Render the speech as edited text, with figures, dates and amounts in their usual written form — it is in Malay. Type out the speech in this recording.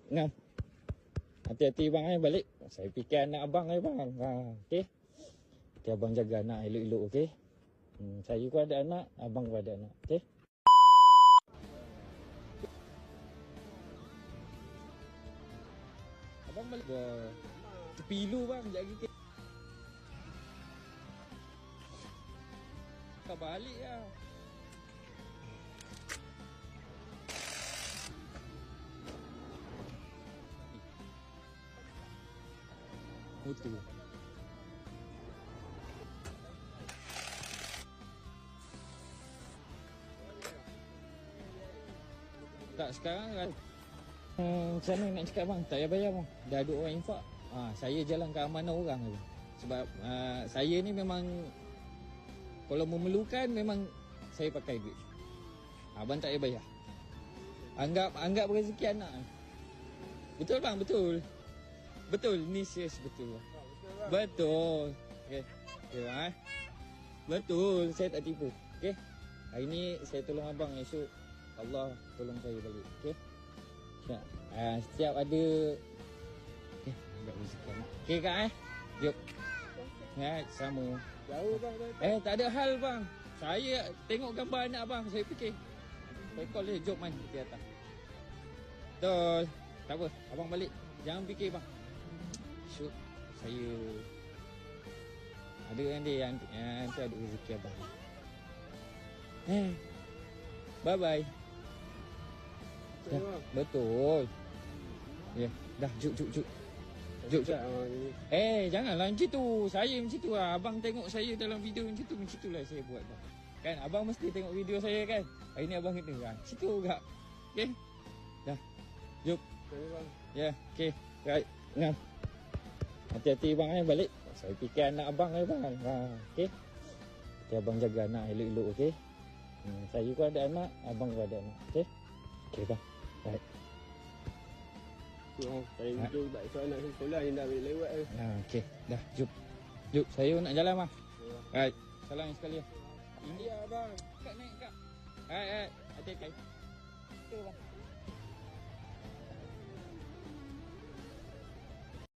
ngam. Hati-hati bang balik. Saya fikir anak abang bang. Okey. Okay, abang jaga anak elok-elok, okey. Saya pun ada anak, abang pun ada anak, okey. Abang balik. Tepilu bang, sekejap lagi. Tak balik lah. Mutu. Tak sekarang kan. Macam mana nak cakap bang? Tak payah bayar bang. Dah ada orang infak. Saya jalan ke amanah orang je. Sebab saya ni memang kalau memerlukan memang saya pakai duit. Abang tak payah bayar. Anggap rezeki anak. Betul bang, betul. Betul, ni serius betul bang. Betul. Okey. Okey bang. Betul, saya tak tipu. Okey. Hari ni saya tolong abang, esok Allah tolong saya balik. Okey. Setiap ada agak rezeki. Okey kak Jom. Sama. Jauh bang. Tak ada hal bang. Saya tengok gambar anak abang, saya fikir. Saya call dia jom man di atas. Betul. Tak apa, abang balik. Jangan fikir bang. Shoot. Saya ada kan dia yang nanti ada rezeki abang. Bye bye. Dah, betul. Ya, dah juk. Janganlah macam tu. Saya macam tu lah. Abang tengok saya dalam video macam tu lah saya buat bang. Kan abang mesti tengok video saya kan. Hari ni abang kena kan. Macam tu juga. Okey. Dah. Juk. Ya, okey. Right. Ngam. Hati-hati bang balik. Saya fikir anak abang bang. Okey. Okay, abang jaga anak elok-elok, okey. Saya pun ada anak, abang pun ada anak. Okey. Okey bang. Right. Saya duduk tak esok anak saya sekolah ni dah boleh lewat ke. Okey. Dah, jom. Saya nak jalan bang. Right. Salam sekali. Ini abang. Kak naik kak. Hai. Hati-hati. Okey bang.